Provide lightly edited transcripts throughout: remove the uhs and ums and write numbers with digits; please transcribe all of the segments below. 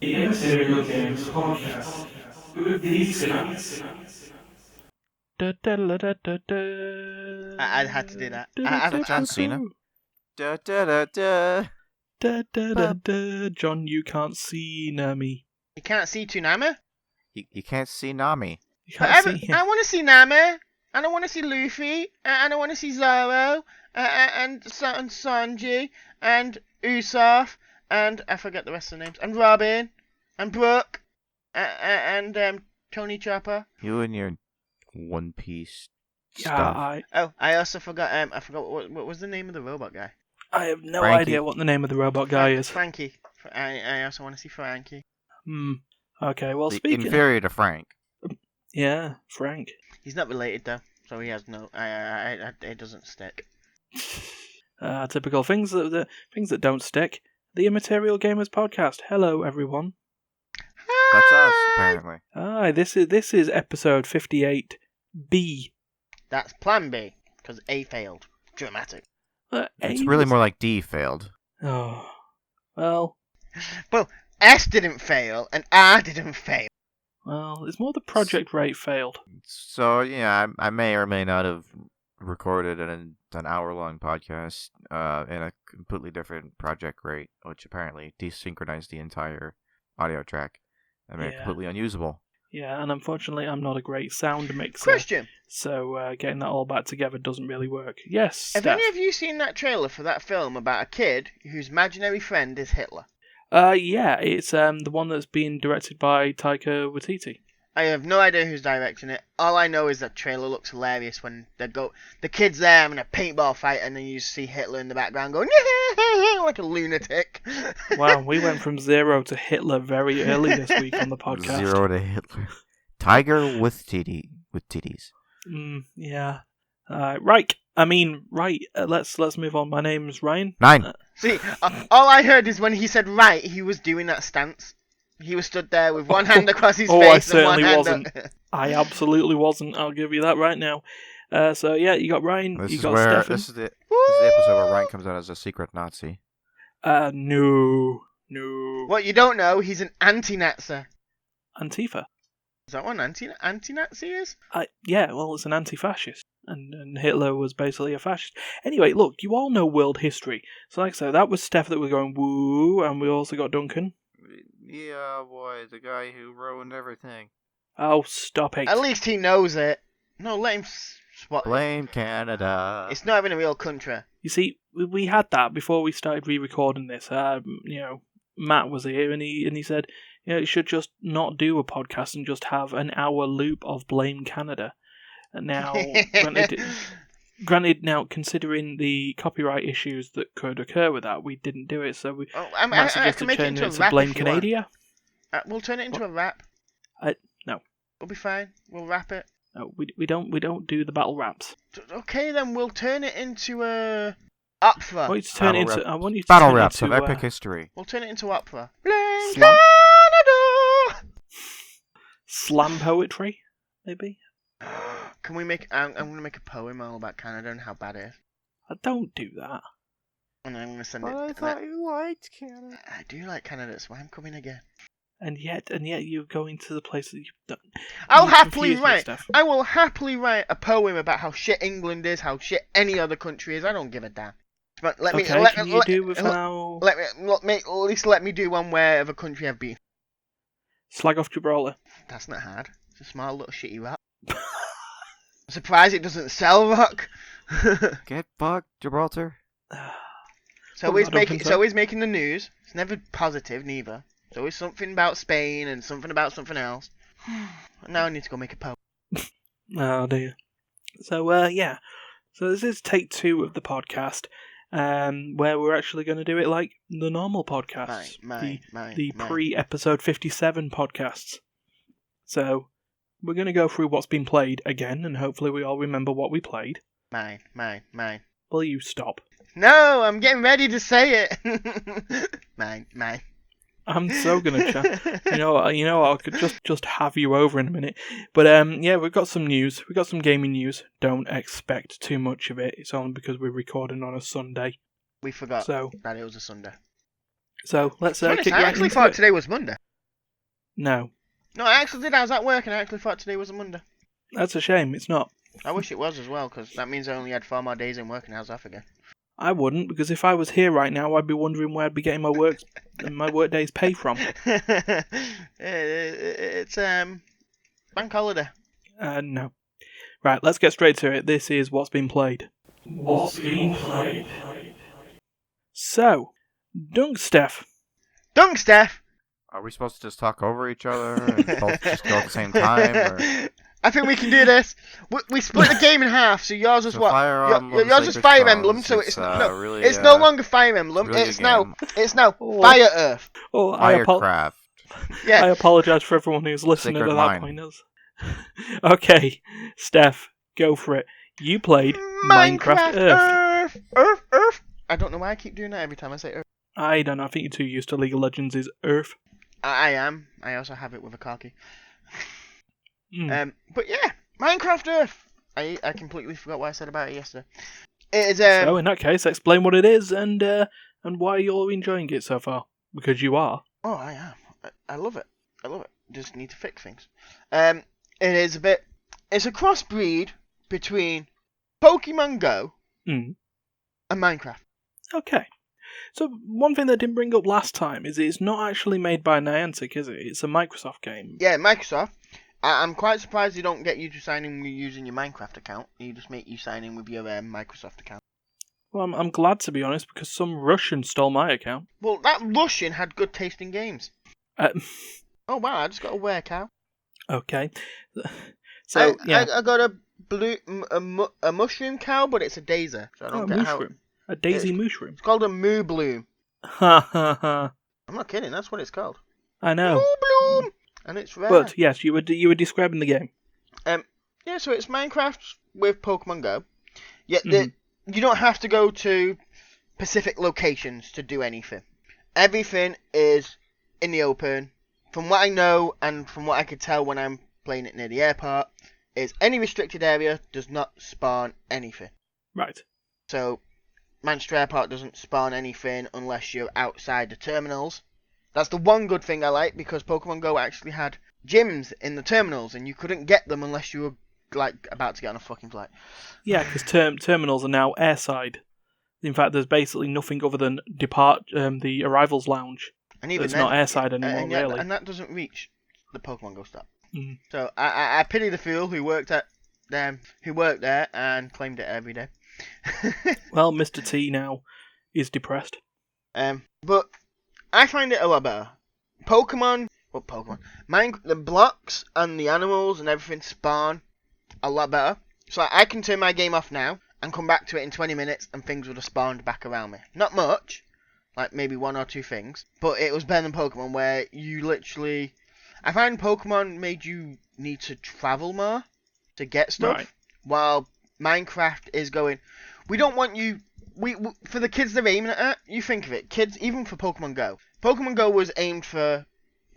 The Immaterial Games Podcast with these guys. I had to do that. John Cena. John, you can't see Nami. You can't see Toonami? You can't see Nami. You can't see him. I want to see Nami. And I want to see Luffy. And I want to see Zoro. And Sanji. And Usopp. And I forget the rest of the names. And Robin. And Brooke. And Tony Chopper. You and your One Piece Yeah, stuff. I also forgot. I forgot what was the name of the robot guy. I have no Frankie. idea what the name of the robot guy is. Frankie. I also want to see Frankie. Okay, well, The speaking. inferior to Frank. Yeah, Frank. He's not related though, so he has no. It doesn't stick. Typical things that don't stick. The Immaterial Gamers Podcast. Hello, everyone. That's us, apparently. This is episode 58B. That's Plan B because A failed. Dramatic. It's really more like D failed. Oh, well. Well, S didn't fail and R didn't fail. Well, it's more the project rate failed. So, yeah, I may or may not have recorded an hour-long podcast in a completely different project rate, which apparently desynchronized the entire audio track and made it completely unusable. Yeah, and unfortunately, I'm not a great sound mixer. Question. So getting that all back together doesn't really work. Yes, Steph. Have any of you seen that trailer for that film about a kid whose imaginary friend is Hitler? Yeah, it's the one that's being directed by Taika Waititi. I have no idea who's directing it. All I know is that trailer looks hilarious when the kid's there having a paintball fight and then you see Hitler in the background going like a lunatic. Wow, we went from 0 to Hitler very early this week on the podcast. 0 to Hitler. Tiger with titties. Yeah. Right. Let's move on. My name's Ryan. 9. See, all I heard is when he said right, he was doing that stance. He was stood there with one hand across his face. I and certainly one hand wasn't. I absolutely wasn't. I'll give you that right now. So yeah, you got Ryan. This you is got where Stefan. this is the episode where Ryan comes out as a secret Nazi. No. What you don't know, he's an anti-Nazi. Antifa. Is that what an anti-Nazi is? Yeah, well, it's an anti-fascist. And Hitler was basically a fascist. Anyway, look, you all know world history. So like I said, that was Steph that was going woo, and we also got Duncan. Yeah, boy, the guy who ruined everything. Oh, stop it. At least he knows it. No, let him swap. Blame Canada. It's not even a real country. You see, we had that before we started re-recording this. Matt was here, and he said, you should just not do a podcast and just have an hour loop of Blame Canada. And now, granted, now considering the copyright issues that could occur with that, we didn't do it. So I can make it into a rap. Blame Canada. We'll turn it into a rap. No. We'll be fine. We'll rap it. No, we don't do the battle raps. Okay, then we'll turn it into a opera. I want you to turn it into Battle raps of epic history. We'll turn it into opera. Slam? Canada! Slam poetry, maybe. Can we make? I'm going to make a poem all about Canada and how bad it is. I don't do that. And I'm going to send it. I thought you liked Canada. I do like Canada. That's why I'm coming again. And yet you're going to the place that you've done. I will happily write a poem about how shit England is, how shit any other country is. I don't give a damn. But at least let me do one where of a country I've been. Slag off Gibraltar. That's not hard. It's a small little shitty rap. I'm surprised it doesn't sell rock. Get fucked, Gibraltar. So he's making the news. It's never positive, neither. It's always something about Spain and something about something else. Now I need to go make a poem. Oh dear. So yeah. So this is take 2 of the podcast, where we're actually going to do it like the normal podcasts, the pre-episode 57 podcasts. So we're going to go through what's been played again, and hopefully we all remember what we played. Mine. Will you stop? No, I'm getting ready to say it. Mine. I'm so gonna chat. You know, I could just have you over in a minute. But yeah, we've got some news. We've got some gaming news. Don't expect too much of it. It's only because we're recording on a Sunday. We forgot that it was a Sunday. So let's I kick right actually into thought it. today was Monday. No. No, I actually did. I was at work and I actually thought today was a Monday. That's a shame. It's not. I wish it was as well, because that means I only had 4 more days in work and I was off again. I wouldn't, because if I was here right now, I'd be wondering where I'd be getting my work day's pay from. It's bank holiday. No. Right, let's get straight to it. This is what's been played. What's being played? So, Steph. Steph! Are we supposed to just talk over each other and both just go at the same time? Or... I think we can do this. We split the game in half, so yours is So what? Fire Emblem, Yours is Sacred Fire Stones. Emblem, so it's really, it's no longer Fire Emblem. really It's good now game. Fire Earth. Oh, Firecraft. Yeah. I apologise for everyone who's listening Sacred at that Mine. point. Okay, Steph, go for it. You played Minecraft Earth. Earth. I don't know why I keep doing that every time I say Earth. I don't know. I think you're too used to League of Legends is Earth. I am. I also have it with a car key. Mm. But yeah, Minecraft Earth. I completely forgot what I said about it yesterday. It is So in that case, explain what it is and why you're enjoying it so far. Because you are. Oh, I am. I love it. I love it. Just need to fix things. It is it's a crossbreed between Pokemon Go and Minecraft. Okay. So one thing that I didn't bring up last time is it's not actually made by Niantic, is it? It's a Microsoft game. Yeah, Microsoft. I'm quite surprised they don't get you to sign in using your Minecraft account. They just make you sign in with your Microsoft account. Well, I'm glad, to be honest, because some Russian stole my account. Well, that Russian had good tasting games. Oh wow, I just got a were cow. Okay. So yeah, I got a mushroom cow, but it's a daisy. So I don't get mushroom. A daisy mushroom. It's called a moo bloom. Ha ha ha. I'm not kidding. That's what it's called. I know. Moo bloom, and it's rare. But yes, you were describing the game. Yeah. So it's Minecraft with Pokemon Go. Yet you don't have to go to specific locations to do anything. Everything is in the open. From what I know and from what I could tell when I'm playing it near the airport, is any restricted area does not spawn anything. Right. So, Manchester Airport doesn't spawn anything unless you're outside the terminals. That's the one good thing I like, because Pokemon Go actually had gyms in the terminals, and you couldn't get them unless you were like about to get on a fucking flight. Yeah, because terminals are now airside. In fact, there's basically nothing other than the arrivals lounge. And even it's then, not airside anymore, really. And that doesn't reach the Pokemon Go stop. Mm. So I pity the fool who worked there and claimed it every day. Well, Mr. T now is depressed. But I find it a lot better. The blocks and the animals and everything spawn a lot better. So I can turn my game off now and come back to it in 20 minutes and things would have spawned back around me. Not much, like maybe 1 or 2 things, but it was better than Pokemon, where you literally... I find Pokemon made you need to travel more to get stuff, right. While Minecraft is going, we don't want you... for the kids they're aiming at, you think of it, kids, even for Pokemon Go. Pokemon Go was aimed for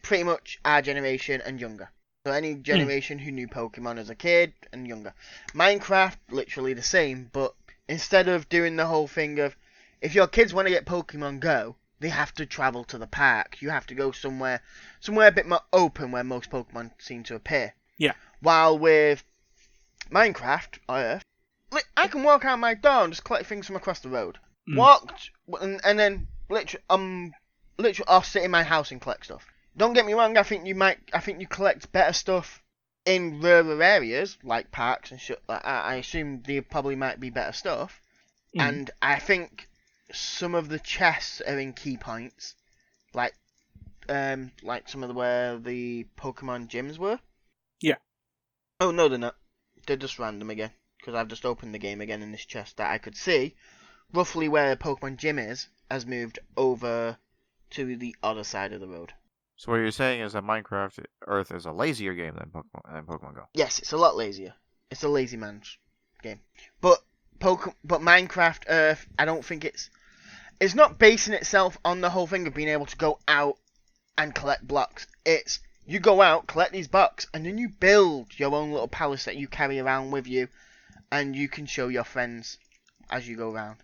pretty much our generation and younger. So any generation who knew Pokemon as a kid and younger. Minecraft, literally the same, but instead of doing the whole thing of, if your kids want to get Pokemon Go, they have to travel to the park. You have to go somewhere a bit more open where most Pokemon seem to appear. Yeah. While with Minecraft, Earth, I can walk out my door and just collect things from across the road. Walked, and then literally I'll sit in my house and collect stuff. Don't get me wrong, I think you collect better stuff in rural areas, like parks and shit like that. I assume there probably might be better stuff. And I think some of the chests are in key points, like some of where the Pokemon gyms were. Yeah. Oh no, they're not. They're just random again, because I've just opened the game again in this chest that I could see roughly where the Pokemon gym has moved over to the other side of the road. So what you're saying is that Minecraft Earth is a lazier game than Pokemon Go? Yes, it's a lot lazier. It's a lazy man's game. But Minecraft Earth, I don't think it's not basing itself on the whole thing of being able to go out and collect blocks. It's you go out, collect these blocks, and then you build your own little palace that you carry around with you, and you can show your friends as you go around.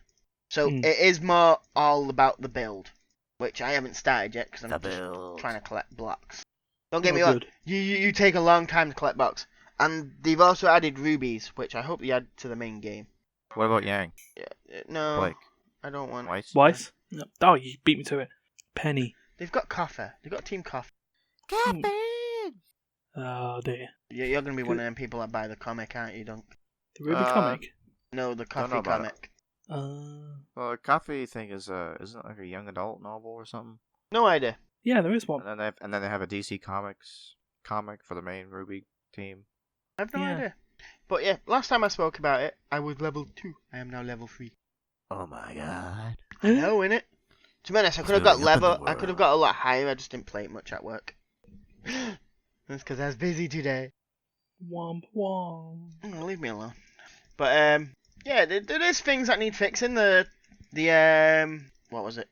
So it is more all about the build, which I haven't started yet because I'm just trying to collect blocks. Don't get me wrong. You take a long time to collect box. And they've also added rubies, which I hope they add to the main game. What about Yang? Yeah, no, Blake? I don't want... Weiss? No. Oh, you beat me to it. Penny. They've got coffee. They've got Team Coffee. Oh, dear. You're going to be one of them people that buy the comic, aren't you, Dunk? The Ruby comic? No, the coffee comic. Well, the coffee thing isn't it like a young adult novel or something? No idea. Yeah, there is one. And then they have a DC Comics comic for the main Ruby team. I have no idea. But yeah, last time I spoke about it, I was level 2. I am now level 3. Oh my god. I know, innit? To be honest, I could have got a lot higher, I just didn't play it much at work. That's because I was busy today. Womp womp. Leave me alone. But, yeah, there is things that need fixing. What was it?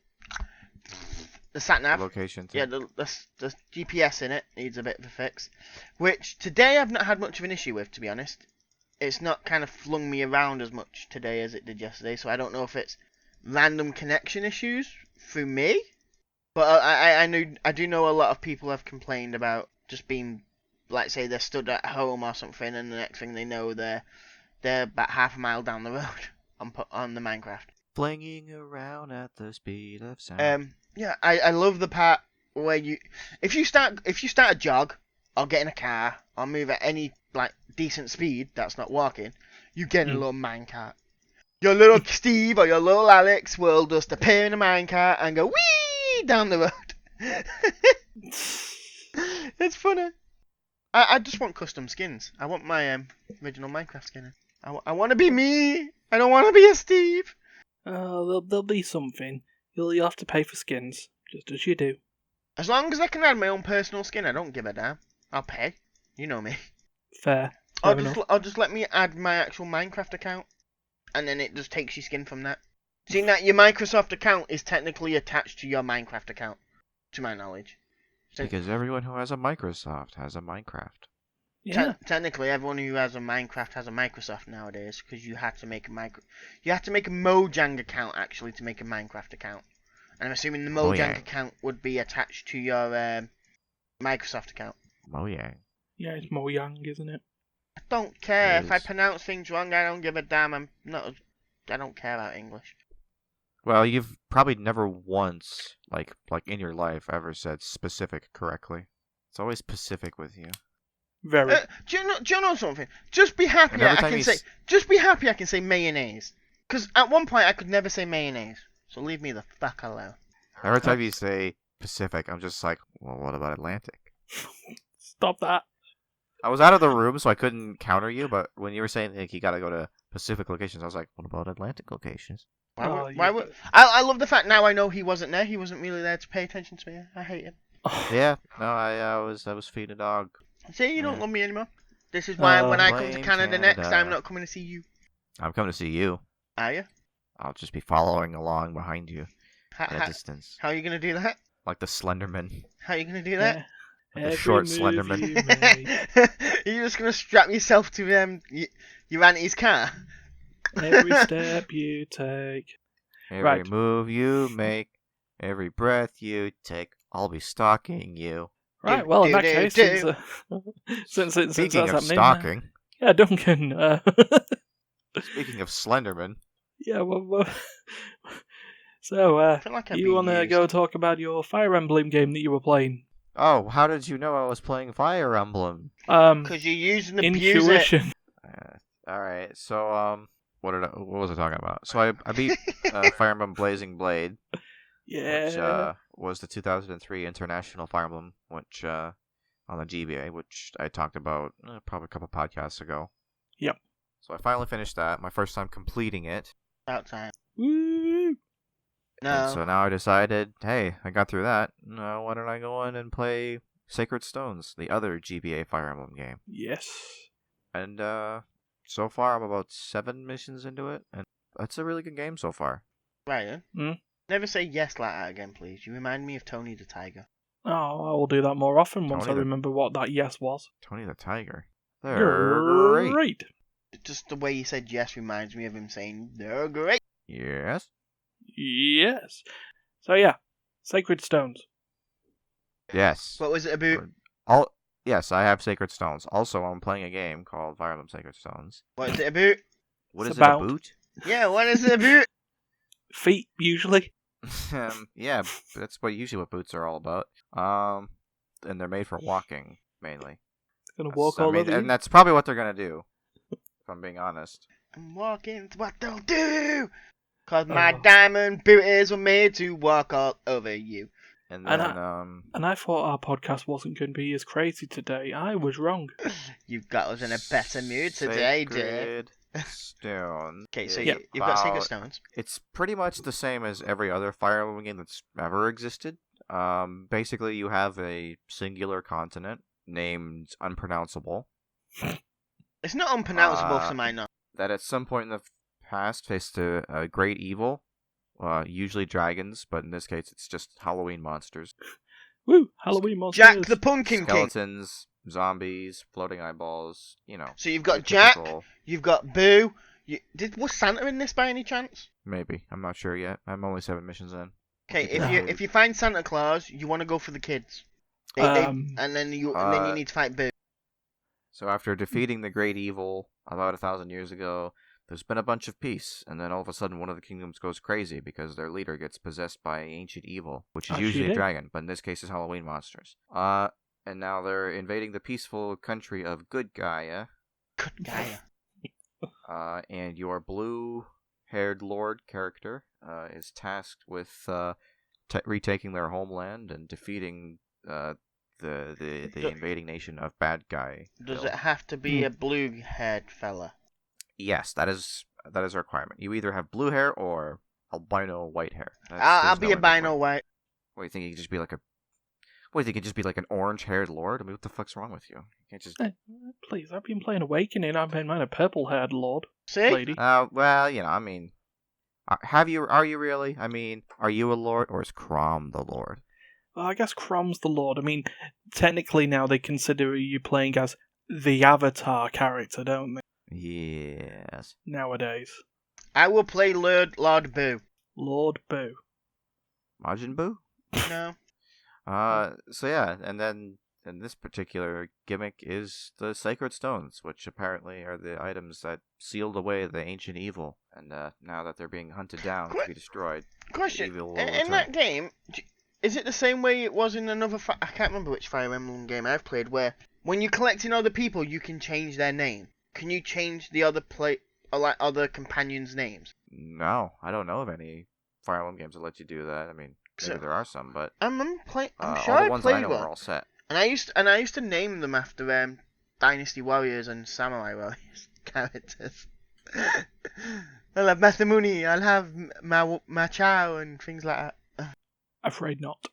The sat-nav. Location thing. Yeah, the GPS in it needs a bit of a fix. Which, today I've not had much of an issue with, to be honest. It's not kind of flung me around as much today as it did yesterday, so I don't know if it's random connection issues through me. But I do know a lot of people have complained about just being, like, say they're stood at home or something, and the next thing they know they're about half a mile down the road on the Minecraft. Flinging around at the speed of sound. Yeah, I love the part where if you start a jog or get in a car or move at any like decent speed that's not walking, you get in a little minecart. Your little Steve or your little Alex will just appear in a minecart and go wee down the road. It's funny. I just want custom skins. I want my original Minecraft skin. I want to be me. I don't want to be a Steve. There'll be something. You'll have to pay for skins, just as you do. As long as I can add my own personal skin, I don't give a damn. I'll pay. You know me. Fair. I'll just let me add my actual Minecraft account, and then it just takes your skin from that. Seeing that your Microsoft account is technically attached to your Minecraft account, to my knowledge. So, because everyone who has a Microsoft has a Minecraft. Yeah. Technically, everyone who has a Minecraft has a Microsoft nowadays, because you have to make a Mojang account actually to make a Minecraft account, and I'm assuming the Mojang account would be attached to your Microsoft account. Mojang. Yeah, it's Mojang, isn't it? I don't care if I pronounce things wrong. I don't give a damn. I don't care about English. Well, you've probably never once, like in your life, ever said specific correctly. It's always specific with you. Very. Do you know something? Just be happy I can say mayonnaise. Because at one point I could never say mayonnaise. So leave me the fuck alone. Every time you say Pacific, I'm just like, well, what about Atlantic? Stop that. I was out of the room, so I couldn't counter you, but when you were saying like, you gotta go to Pacific locations, I was like, what about Atlantic locations? Why would I love the fact now I know he wasn't there. He wasn't really there to pay attention to me. I hate him. Yeah, no, I was feeding a dog. See, you don't love me anymore. This is why when I come to Canada next, I'm not coming to see you. I'm coming to see you. Are you? I'll just be following along behind you at a distance. How are you going to do that? Like the Slenderman. How are you going to do that? Like the short Slenderman. You're just going to strap yourself to your auntie's car? Every step you take. Every move you make. Every breath you take. I'll be stalking you. Right, well, in that case, since Speaking that's of stalking. Yeah, Duncan. Speaking of Slenderman. Yeah, well so, you want to go talk about your Fire Emblem game that you were playing? Oh, how did you know I was playing Fire Emblem? Because you used and abused intuition. Alright, so, what was I talking about? So I beat Fire Emblem Blazing Blade. Yeah. Which was the 2003 International Fire Emblem, which on the GBA, which I talked about probably a couple podcasts ago. Yep. So I finally finished that. My first time completing it. About time. Woo! No. And so now I decided, hey, I got through that. Why don't I go in and play Sacred Stones, the other GBA Fire Emblem game? Yes. And so far I'm about 7 missions into it, and it's a really good game so far. Ryan? Never say yes like that again, please. You remind me of Tony the Tiger. Oh, I will do that more often once I remember what that yes was. Tony the Tiger. They're great. Just the way you said yes reminds me of him saying, they're great. Yes? Yes. So yeah, Sacred Stones. Yes. What was it about? Yes, I have Sacred Stones. Also, I'm playing a game called Fire Emblem Sacred Stones. What is it about? What It's is it about- about? Yeah, what is it about? Feet, usually. Yeah, that's usually what boots are all about. And they're made for walking mainly. Gonna walk all over you. And that's probably what they're gonna do. If I'm being honest. I'm walking, it's what they'll do. Cause my diamond booties were made to walk all over you. And then, And I thought our podcast wasn't going to be as crazy today. I was wrong. You've got us in a better mood today, dear. Sacred Stone. Okay, so Yeah. you've got Sacred Stones. It's pretty much the same as every other Fire Emblem game that's ever existed. Basically, you have a singular continent named Unpronounceable. It's not unpronounceable to my knowledge. That at some point in the past faced a great evil. Usually dragons, but in this case it's just Halloween monsters. Woo! Halloween monsters. Jack the Pumpkin King. Skeletons, zombies, floating eyeballs, So you've got the Jack, typical- you've got Boo. Was Santa in this by any chance? Maybe. I'm not sure yet. I'm only 7 missions in. Okay, Yeah. if you find Santa Claus, you want to go for the kids. And then you need to fight Boo. So after defeating the great evil about 1,000 years ago, there's been a bunch of peace, and then all of a sudden one of the kingdoms goes crazy because their leader gets possessed by ancient evil, which is usually a dragon, but in this case it's Halloween monsters. And now they're invading the peaceful country of Good Gaia. Good Gaia. And your blue-haired lord character is tasked with retaking their homeland and defeating the invading nation of Bad Guy. Does it have to be a blue-haired fella? Yes, that is a requirement. You either have blue hair or albino white hair. I'll be albino white. What do you think? You could just be like a? What do you think? You could just be like an orange-haired lord? I mean, what the fuck's wrong with you? You can't just. Please, I've been playing Awakening. I've been a purple-haired lord. See? Lady. Well, I mean, are you really? I mean, are you a lord or is Crom the lord? Well, I guess Crom's the lord. I mean, technically now they consider you playing as the Avatar character, don't they? Yes. Nowadays. I will play Lord Boo. Lord Boo. Majin Buu? No. So yeah, and then and this particular gimmick is the Sacred Stones, which apparently are the items that sealed away the ancient evil, and now that they're being hunted down to be destroyed. Question: evil will in return. that game, is it the same way it was in another? I can't remember which Fire Emblem game I've played, where when you're collecting other people, you can change their name. Can you change the other companions' names? No, I don't know of any Fire Emblem games that let you do that. I mean, maybe there are some, but I'm sure all the ones I I played know one. are all set. And I used to name them after Dynasty Warriors and Samurai Warriors characters. I'll have Masamune, I'll have Machao and things like that. Afraid not.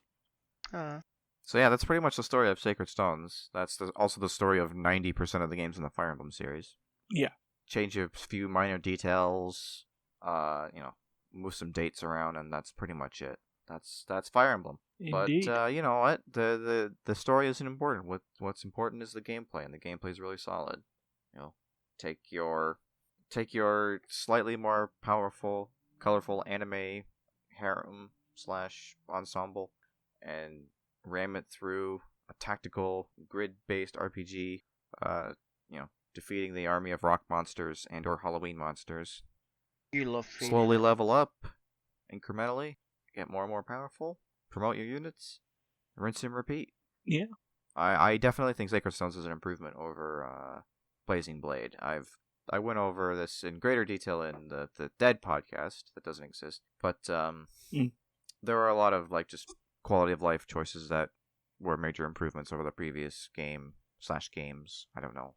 So yeah, that's pretty much the story of Sacred Stones. That's also the story of 90% of the games in the Fire Emblem series. Yeah. Change a few minor details, move some dates around, and that's pretty much it. That's Fire Emblem. Indeed. But you know what? The story isn't important. What's important is the gameplay, and the gameplay is really solid. Take your slightly more powerful, colorful anime harem / ensemble, and ram it through a tactical grid-based RPG. Defeating the army of rock monsters and/or Halloween monsters. You love Slowly level up, incrementally, get more and more powerful. Promote your units, rinse and repeat. Yeah. I definitely think Sacred Stones is an improvement over Blazing Blade. I went over this in greater detail in the Dead podcast that doesn't exist, but there are a lot of just quality of life choices that were major improvements over the previous game/games. I don't know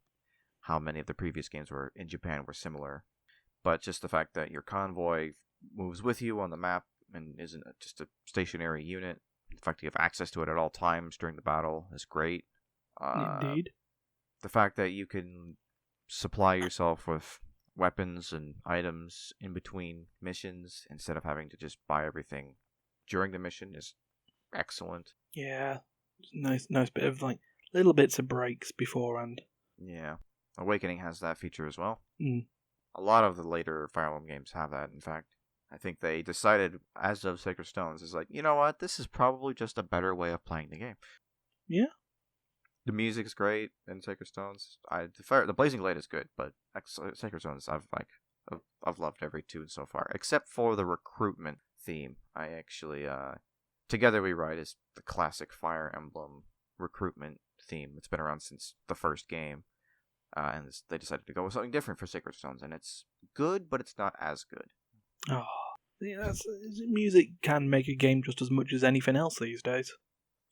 how many of the previous games were in Japan were similar, but just the fact that your convoy moves with you on the map and isn't just a stationary unit. The fact that you have access to it at all times during the battle is great. Indeed. The fact that you can supply yourself with weapons and items in between missions instead of having to just buy everything during the mission is excellent. Yeah. Nice bit of little bits of breaks beforehand. Yeah. Awakening has that feature as well. Mm. A lot of the later Fire Emblem games have that, in fact. I think they decided, as of Sacred Stones, is you know what? This is probably just a better way of playing the game. Yeah. The music's great in Sacred Stones. The Blazing Glade is good, but Sacred Stones I've loved every tune so far, except for the recruitment theme. I actually Together We Ride is the classic Fire Emblem recruitment theme. It's been around since the first game, and they decided to go with something different for Sacred Stones, and it's good, but it's not as good. Oh, yeah, music can make a game just as much as anything else these days.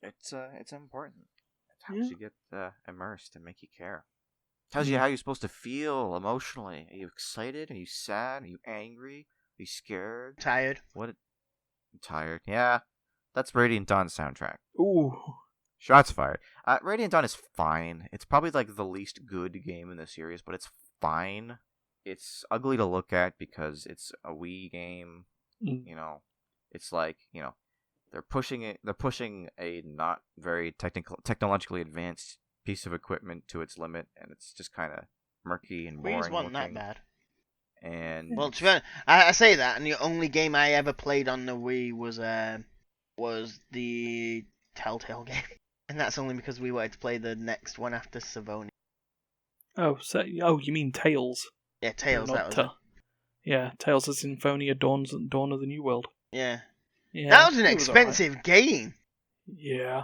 It's important. It helps you get immersed and make you care. Tells you how you're supposed to feel emotionally. Are you excited? Are you sad? Are you angry? Are you scared? Tired. Tired. Yeah, that's Radiant Dawn's soundtrack. Ooh. Shots fired. Radiant Dawn is fine. It's probably like the least good game in the series, but it's fine. It's ugly to look at because it's a Wii game. You know, it's like, they're pushing a not very technologically advanced piece of equipment to its limit, and it's just kind of murky and boring. Wii's wasn't that bad. And well, to be honest, I say that, and the only game I ever played on the Wii was the Telltale game, and that's only because we wanted to play the next one after Savonia. Oh, you mean Tales? Yeah, Tales. That was it. Yeah, Tales of Symphonia, Dawn of the New World. Yeah. Yeah, that was an expensive game. Yeah.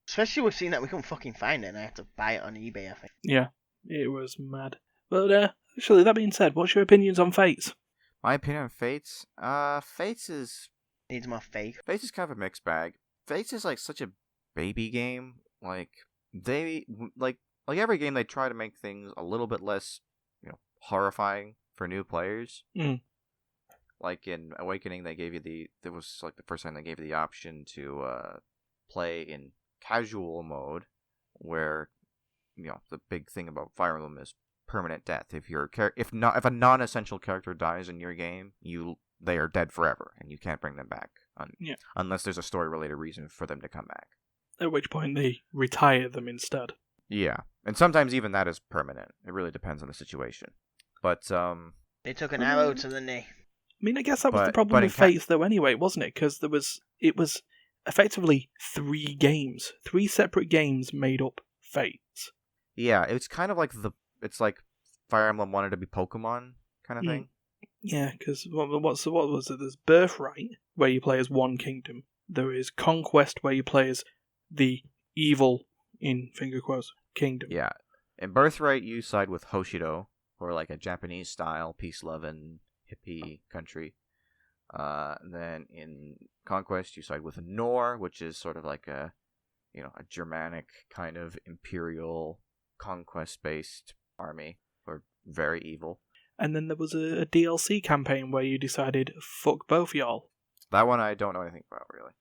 Especially with seeing that we couldn't fucking find it and I had to buy it on eBay, I think. Yeah, it was mad. But, actually, that being said, what's your opinions on Fates? My opinion on Fates? Fates is... Needs more faith. Fates is kind of a mixed bag. Fates is like such a baby game. Like, they... Like every game, they try to make things a little bit less, horrifying for new players. Like in Awakening, that was like the first time they gave you the option to play in casual mode, where the big thing about Fire Emblem is permanent death. If a non-essential character dies in your game, they are dead forever, and you can't bring them back unless there's a story-related reason for them to come back. At which point they retire them instead. Yeah, and sometimes even that is permanent. It really depends on the situation. But they took an arrow to the knee. I mean, I guess that was the problem with Fates, though, anyway, wasn't it? Because it was effectively 3 games. 3 separate games made up Fates. Yeah, it's kind of like it's like Fire Emblem wanted to be Pokemon kind of thing. Yeah, because what was it? There's Birthright, where you play as one kingdom. There is Conquest, where you play as the evil, in finger quotes, kingdom. Yeah. In Birthright, you side with Hoshido, or like a Japanese-style, peace-loving, hippie country. Then in Conquest, you side with Nor, which is sort of like a Germanic kind of imperial conquest-based army, or very evil. And then there was a DLC campaign where you decided, fuck both y'all. That one I don't know anything about, really.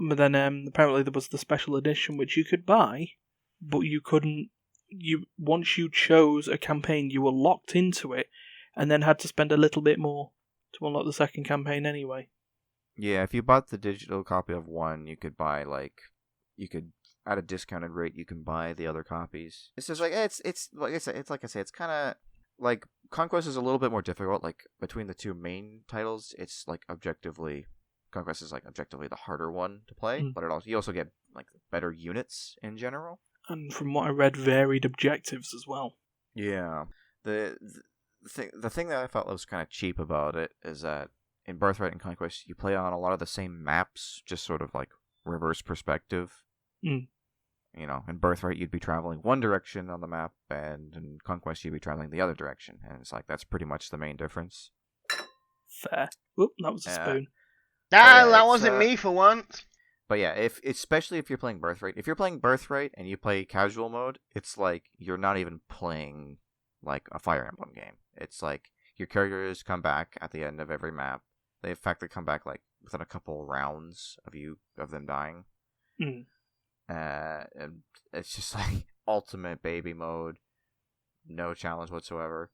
But then apparently there was the special edition which you could buy, but you couldn't. Once you chose a campaign, you were locked into it, and then had to spend a little bit more to unlock the second campaign anyway. Yeah, if you bought the digital copy of one, you could buy at a discounted rate, you can buy the other copies. It's just like it's like I say, it's kind of like Conquest is a little bit more difficult. Like between the 2 main titles, it's like Conquest is like objectively the harder one to play, but you also get like better units in general. And from what I read, varied objectives as well. Yeah, the thing that I thought was kind of cheap about it is that in Birthright and Conquest, you play on a lot of the same maps, just sort of like reverse perspective. In Birthright, you'd be traveling one direction on the map, and in Conquest, you'd be traveling the other direction. And it's like, that's pretty much the main difference. Fair. Whoop, that was a spoon. That wasn't me for once. But yeah, especially if you're playing Birthright. If you're playing Birthright and you play casual mode, it's like you're not even playing like a Fire Emblem game. It's like your characters come back at the end of every map. They in fact come back like within a couple rounds of them dying. And it's just like ultimate baby mode, no challenge whatsoever.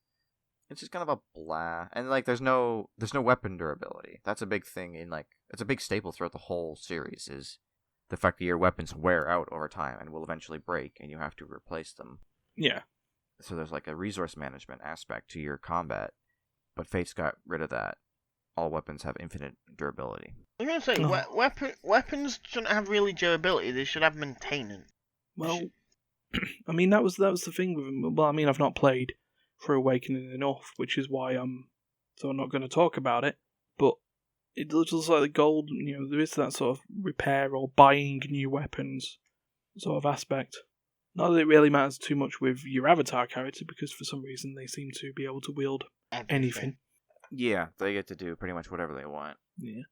It's just kind of a blah, and like there's no weapon durability. That's a big thing it's a big staple throughout the whole series, is the fact that your weapons wear out over time and will eventually break, and you have to replace them. Yeah. So there's like a resource management aspect to your combat, but Fate's got rid of that. All weapons have infinite durability. I'm gonna say weapons shouldn't have really durability. They should have maintenance. Well, I mean, that was the thing with him. Well, I mean, I've not played for Awakening enough, which is why I'm not going to talk about it. But it looks like the gold, there is that sort of repair or buying new weapons sort of aspect. Not that it really matters too much with your avatar character, because for some reason they seem to be able to wield anything. Yeah, they get to do pretty much whatever they want. Yeah.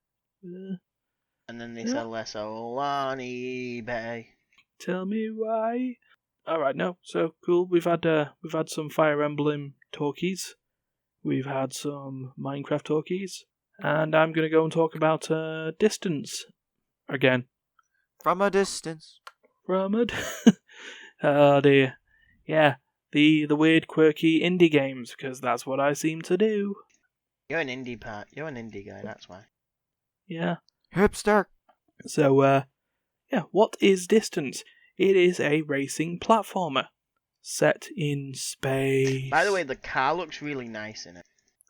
And then they sell their soul on eBay. Tell me why. Alright, no, so cool. We've had some Fire Emblem talkies. We've had some Minecraft talkies. And I'm going to go and talk about Distance again. From a distance. Oh dear. Yeah, the weird, quirky indie games, because that's what I seem to do. You're an indie guy, that's why. Yeah. Hipster. So, what is Distance? It is a racing platformer set in space. By the way, the car looks really nice in it.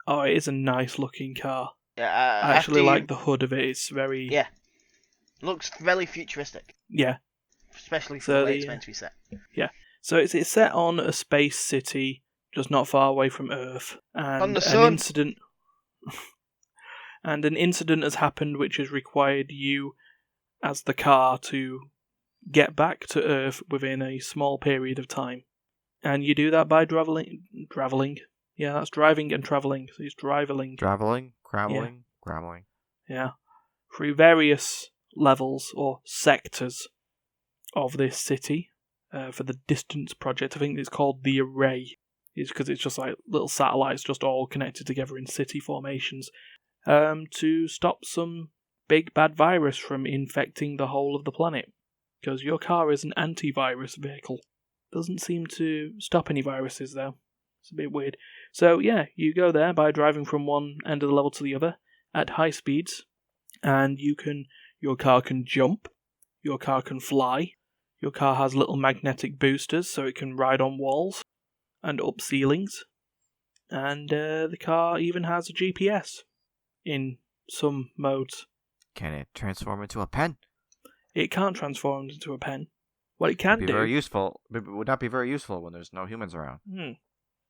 Oh, it is a nice looking car. Yeah, I actually like the hood of it. It's very... Yeah. Looks very futuristic. Yeah. Especially for the way it's meant to be set. Yeah. So it's set on a space city, just not far away from Earth. And on the sun. An incident has happened which has required you, as the car, to get back to Earth within a small period of time. And you do that by traveling. Yeah, that's driving and traveling. So it's driveling. Traveling. Yeah. Through various levels or sectors of this city for the Distance project. I think it's called the Array. It's because it's just like little satellites just all connected together in city formations to stop some big bad virus from infecting the whole of the planet. Because your car is an antivirus vehicle. Doesn't seem to stop any viruses though. It's a bit weird. So yeah, you go there by driving from one end of the level to the other at high speeds, and your car can jump, your car can fly, your car has little magnetic boosters so it can ride on walls and up ceilings, and the car even has a GPS in some modes. Can it transform into a pen? It can't transform into a pen. What it can do... Very useful. It would not be very useful when there's no humans around.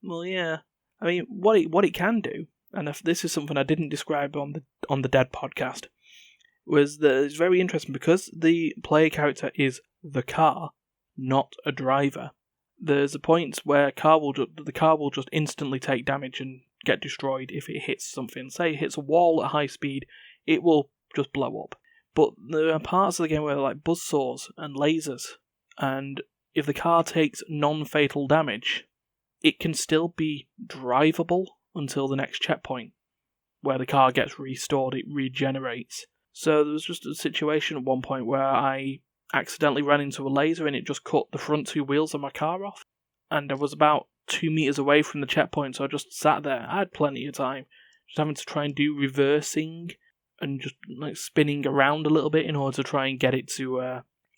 Well, yeah. I mean, what it can do, and if this is something I didn't describe on the Dead podcast, was that it's very interesting because the player character is the car, not a driver. There's a point where the car will just instantly take damage and get destroyed if it hits something. Say it hits a wall at high speed, it will just blow up. But there are parts of the game where they're like buzzsaws and lasers, and if the car takes non-fatal damage, it can still be drivable until the next checkpoint, where the car gets restored, it regenerates. So there was just a situation at one point where I accidentally ran into a laser and it just cut the front two wheels of my car off. And I was about 2 meters away from the checkpoint, so I just sat there. I had plenty of time, just having to try and do reversing and just like spinning around a little bit in order to try and get it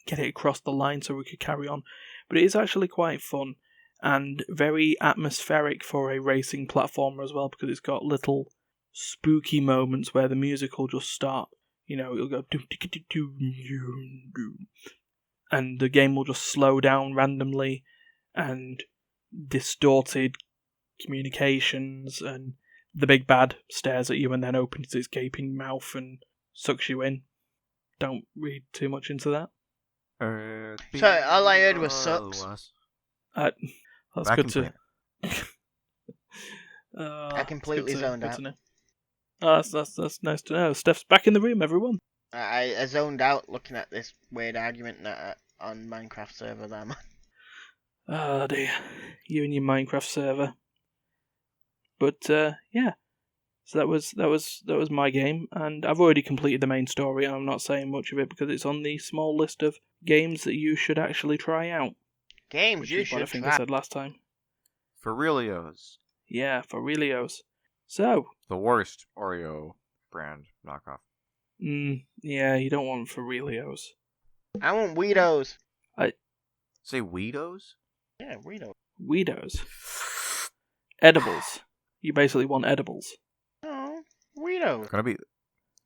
across the line so we could carry on. But it is actually quite fun and very atmospheric for a racing platformer as well, because it's got little spooky moments where the music will just start. It'll go and the game will just slow down randomly, and distorted communications, and the big bad stares at you and then opens its gaping mouth and sucks you in. Don't read too much into that. Sorry, all I heard was sucks. That's good to... I completely zoned out. That's nice to know. Steph's back in the room, everyone. I zoned out looking at this weird argument on Minecraft server that I'm on. Oh dear, you and your Minecraft server. But yeah, so that was my game, and I've already completed the main story, and I'm not saying much of it because it's on the small list of games that you should actually try out. Games you should try. I think I said last time. For realios. Yeah, for realios. So the worst Oreo brand knockoff. Yeah, you don't want for realios. I want Weedos. Say Weedos? Yeah, Weedos. Weedos. Edibles. You basically want edibles. Oh, Weedos.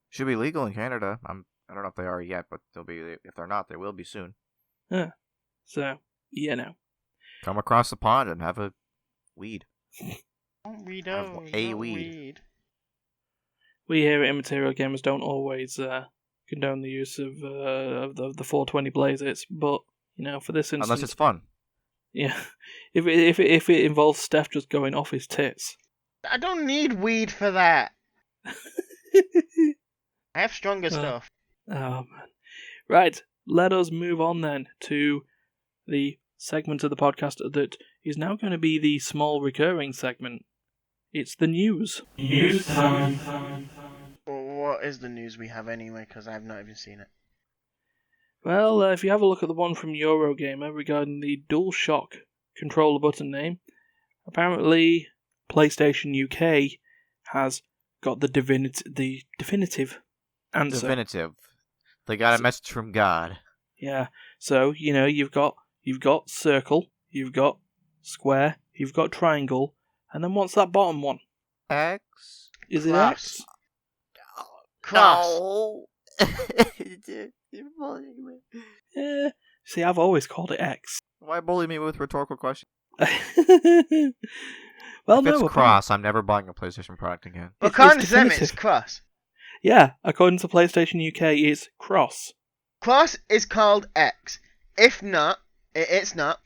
Should be legal in Canada. I don't know if they are yet, but they'll be. If they're not, they will be soon. Yeah. So, Come across the pond and have a weed. We Have don't. a don't weed. We here at Immaterial Gamers don't always condone the use of the 420 Blazes, but for this instance, Unless it's fun. Yeah, if it involves Steph just going off his tits. I don't need weed for that. I have stronger stuff. Oh man! Right, let us move on then to the segment of the podcast that is now going to be the small recurring segment. It's the news. News time. Well, what is the news we have anyway? Because I've not even seen it. Well, if you have a look at the one from Eurogamer regarding the DualShock controller button name, apparently PlayStation UK has got the definitive answer. Definitive. They got a message from God. Yeah. So you've got circle, you've got square, you've got triangle, and then what's that bottom one? X? Is it Cross. X? Cross. No. See, I've always called it X. Why bully me with rhetorical questions? Well, If no. it's cross, I'm never buying a PlayStation product again. Well, It's according to them, it's definitive. cross. Yeah, according to PlayStation UK, it's cross. Cross is called X. If not, it's not.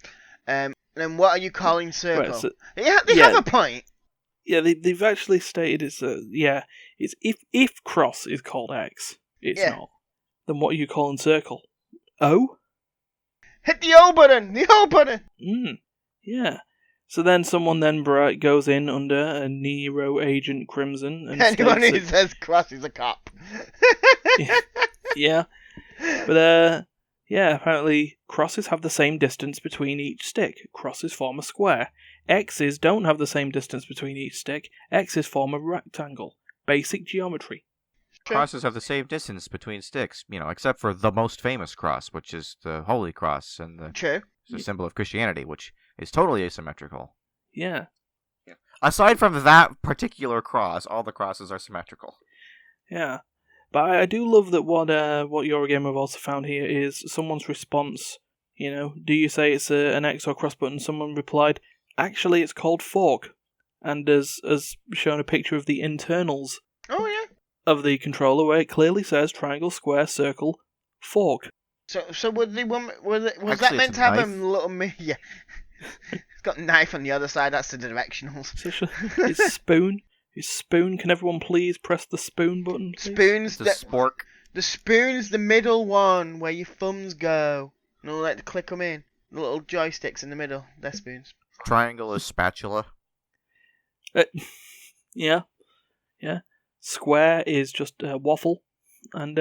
Then what are you calling circle? Right, so- They yeah. have a point. Yeah, they've actually stated it's it's if cross is called X, it's Yeah. not. Then what are you calling circle? O? Hit the O button. The O button. Yeah. So then someone goes in under a Nero Agent Crimson and Anyone states who that- says cross is a cop. yeah. But apparently crosses have the same distance between each stick. Crosses form a square. X's don't have the same distance between each stick. X's form a rectangle. Basic geometry. Crosses have the same distance between sticks, except for the most famous cross, which is the Holy Cross, and True. the symbol of Christianity, which is totally asymmetrical. Yeah. Aside from that particular cross, all the crosses are symmetrical. Yeah. But I do love that what Eurogamer have also found here is someone's response. Do you say it's an X or cross button? Someone replied, actually it's called fork. And has shown a picture of the internals Oh yeah. of the controller where it clearly says triangle, square, circle, fork. So was that Actually, meant it's to a have a knife. little yeah? It's got knife on the other side. That's the directionals. It's spoon. It's spoon. Can everyone please press the spoon button? Please? Spoon's The spork. the spoon's the middle one where your thumbs go. And I'll to click them in. The little joysticks in the middle. They're spoons. Triangle is spatula. Yeah. Square is just waffle, and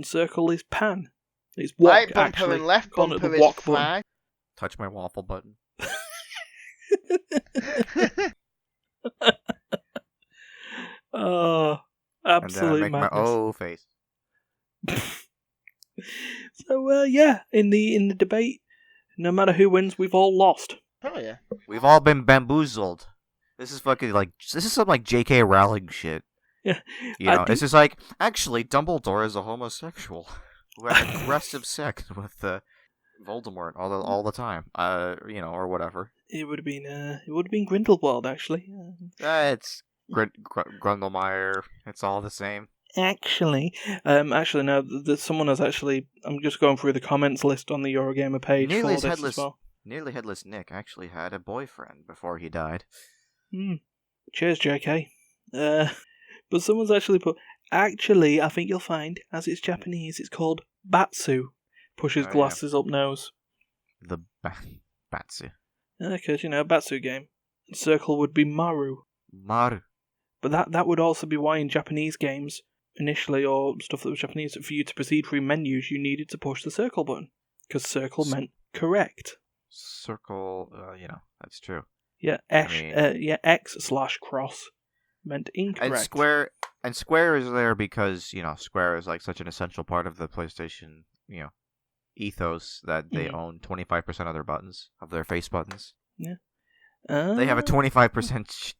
circle is pan. It's wok, Right bumper actually. and left Calling it bumper the is wok button. fry. Touch my waffle button. Oh, And absolute then I make madness. my O face. So in the debate, no matter who wins, we've all lost. Oh yeah. We've all been bamboozled. This is fucking this is some J.K. Rowling shit. Yeah, It's just actually, Dumbledore is a homosexual who has aggressive sex with Voldemort all the time. Or whatever. It would have been Grindelwald actually. It's Grundlemeyer. It's all the same. Actually, no. Someone has actually. I'm just going through the comments list on the Eurogamer page Nearly for this as well. Nearly Headless Nick actually had a boyfriend before he died. Cheers, JK. But someone's actually put. Actually, I think you'll find, as it's Japanese, it's called Batsu. Pushes Oh, glasses up nose. The Batsu. Because Batsu game. Circle would be Maru. Maru. But that would also be why in Japanese games, initially, or stuff that was Japanese, for you to proceed through menus, you needed to push the circle button. Because circle meant correct. Circle, that's true. Yeah, X/cross meant incorrect. And square is there because, square is such an essential part of the PlayStation, ethos that they own 25% of their buttons, of their face buttons. Yeah. They have a 25%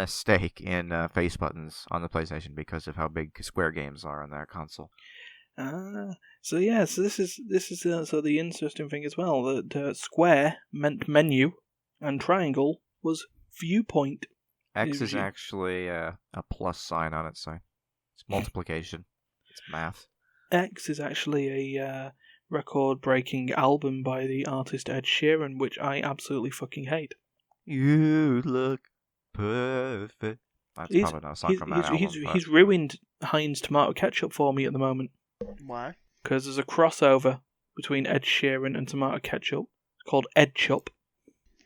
stake in face buttons on the PlayStation because of how big Square games are on their console. So this is so the interesting thing as well, that square meant menu and triangle was viewpoint. X is actually a plus sign on its side. It's multiplication. It's math. X is actually a record-breaking album by the artist Ed Sheeran, which I absolutely fucking hate. You look perfect. That's probably not a song from that album. He's ruined Heinz tomato ketchup for me at the moment. Why? Because there's a crossover between Ed Sheeran and tomato ketchup called Ed Chup.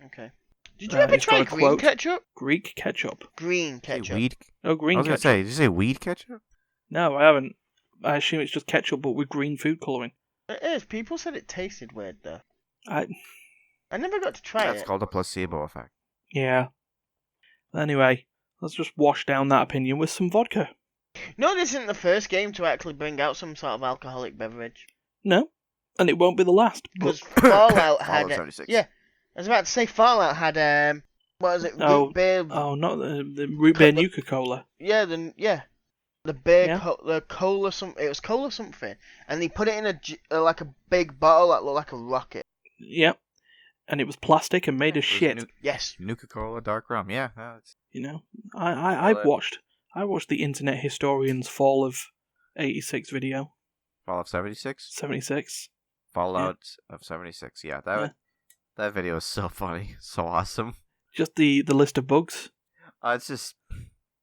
Okay. Did you ever try green ketchup? Greek ketchup. Green ketchup. Weed? Oh, green ketchup. I was going to say, did you say weed ketchup? No, I haven't. I assume it's just ketchup, but with green food colouring. It is. People said it tasted weird, though. I never got to try it. That's called a placebo effect. Yeah. Anyway, let's just wash down that opinion with some vodka. No, this isn't the first game to actually bring out some sort of alcoholic beverage. No, and it won't be the last. Because Fallout had... Fallout 76. Yeah, I was about to say Fallout had... what was it? Root beer... Oh, not the root beer Nuka-Cola. Yeah, the beer... the cola something... It was cola something. And they put it in like a big bottle that looked like a rocket. Yep. And it was plastic and made of shit. Yes. Nuka-Cola dark rum. Yeah. You know, I watched the Internet Historian's Fall of 86 video. Fallout 76? 76. Fallout of 76. Yeah, that video is so funny, so awesome. Just the list of bugs. It's just,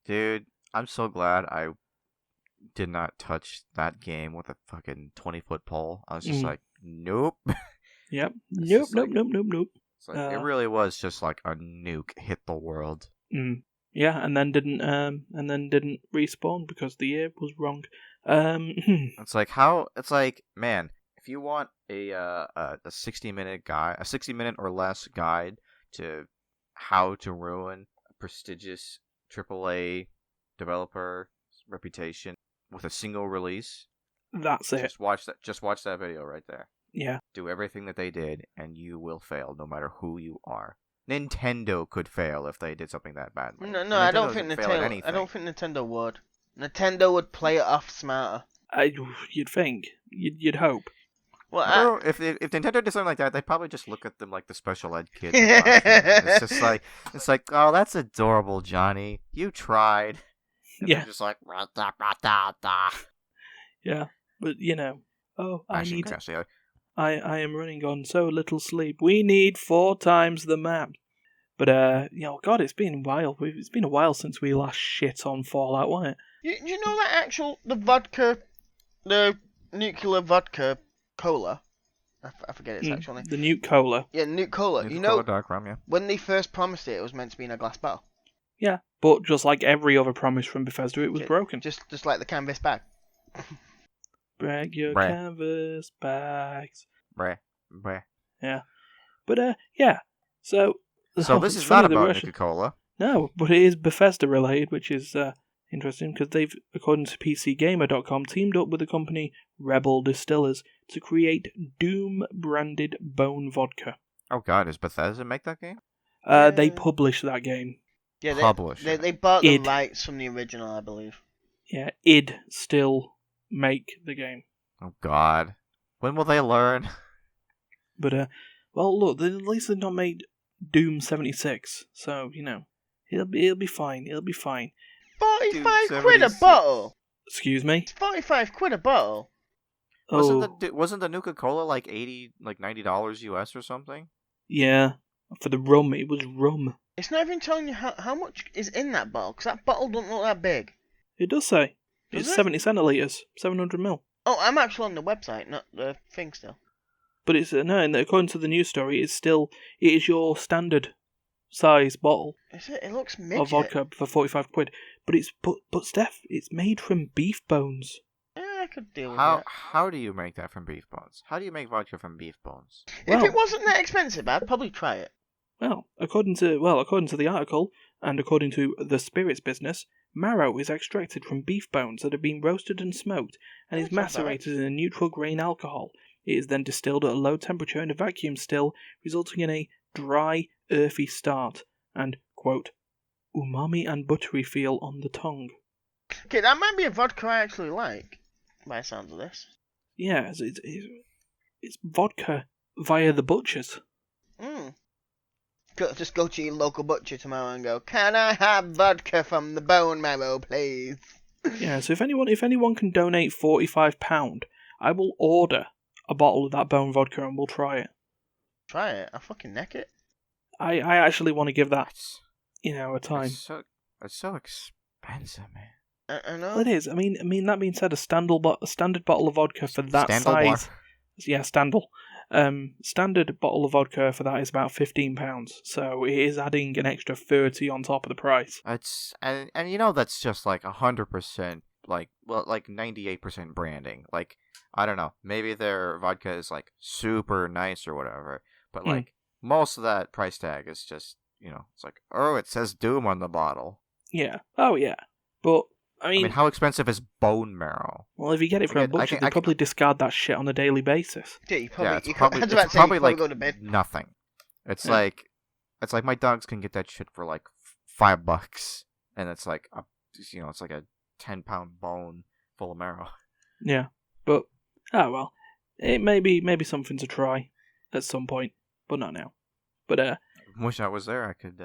dude, I'm so glad I did not touch that game with a fucking 20-foot pole. I was just like, nope. Yep. Nope. It's like, it really was just like a nuke hit the world. Yeah, and then didn't respawn because the year was wrong. It's like man, if you want a 60-minute guide, a 60-minute or less guide to how to ruin a prestigious AAA developer reputation with a single release, that's it. Just watch that video right there. Yeah. Do everything that they did, and you will fail, no matter who you are. Nintendo could fail if they did something that bad. No, I don't think Nintendo would. Nintendo would play it off smarter. You'd think. You'd hope. Well, if Nintendo did something like that, they'd probably just look at them like the special ed kids. It's like, oh, that's adorable, Johnny. You tried. And yeah. Just like, yeah, but I am running on so little sleep. We need 4 times the map. But God, it's been a while. It's been a while since we last shit on Fallout, wasn't it? You know that the nuclear vodka cola. I forget its actual name. The Nuke Cola. Yeah, Nuke Cola. Cola dark rum, yeah. When they first promised it was meant to be in a glass bottle. Yeah, but just like every other promise from Bethesda, it was broken. Just like the canvas bag. Break your canvas bags. Breh. Yeah. But, yeah. So this is not about Nuka-Cola. No, but it is Bethesda related, which is interesting because they've, according to PCGamer.com, teamed up with the company Rebel Distillers to create Doom-branded bone vodka. Oh god, does Bethesda make that game? They published that game. Yeah, they bought the rights from the original, I believe. Yeah, id still make the game. Oh god. When will they learn? But, well, look, at least they've not made Doom 76, so, it'll be fine. 45 quid a bottle? Excuse me? It's 45 quid a bottle. Wasn't the Nuka-Cola like $90 US or something? Yeah, for the rum, it was rum. It's not even telling you how much is in that bottle, because that bottle doesn't look that big. It does say. It's 70 centilitres, 700 ml. Oh, I'm actually on the website, not the thing still. But it's according to the news story, it is your standard size bottle. Is it? It looks midget. Of vodka for 45 quid. But Steph, it's made from beef bones. I could deal with that. How do you make that from beef bones? How do you make vodka from beef bones? If it wasn't that expensive, I'd probably try it. Well, according to the article, and according to the spirits business, marrow is extracted from beef bones that have been roasted and smoked, and is macerated in a neutral grain alcohol. It is then distilled at a low temperature in a vacuum still, resulting in a dry, earthy start, and, quote, umami and buttery feel on the tongue. Okay, that might be a vodka I actually like, by the sounds of this. Yeah, it's vodka via the butchers. Just go to your local butcher tomorrow and go, can I have vodka from the bone marrow, please? Yeah, so if anyone can donate £45, I will order a bottle of that bone vodka and we'll try it. Try it? I'll fucking neck it. I actually want to give that, a time. It's so expensive, man. I know. Well, it is. I mean, that being said, a standard bottle of vodka for that size... Yeah, Standal. Standard bottle of vodka for that is about £15, so it is adding an extra 30 on top of the price. And that's just like 100%, like 98% branding. Like, I don't know, maybe their vodka is like super nice or whatever, but like most of that price tag is just, it's like, oh, it says Doom on the bottle. Yeah. Oh yeah. But I mean, how expensive is bone marrow? Well, if you get it from a butcher, they probably discard that shit on a daily basis. Yeah, it's probably like nothing. It's like my dogs can get that shit for like $5, and it's like it's like a 10-pound bone full of marrow. Yeah, but well, it may be something to try at some point, but not now. But I wish I was there. I could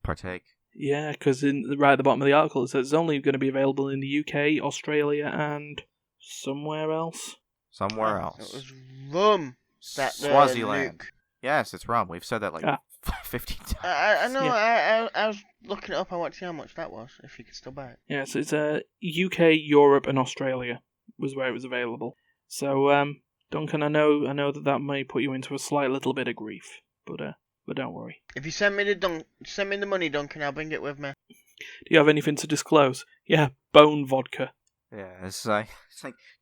partake. Yeah, because right at the bottom of the article it says it's only going to be available in the UK, Australia, and somewhere else. It was rum. Swaziland. Yes, it's rum. We've said that like 15 times. I know. Yeah. I was looking it up. I want to see how much that was, if you could still buy it. Yeah, so it's UK, Europe, and Australia was where it was available. So, Duncan, I know that may put you into a slight little bit of grief, but don't worry. If you send me the money, Duncan, I'll bring it with me. Do you have anything to disclose? Yeah, bone vodka. Yeah, it's like,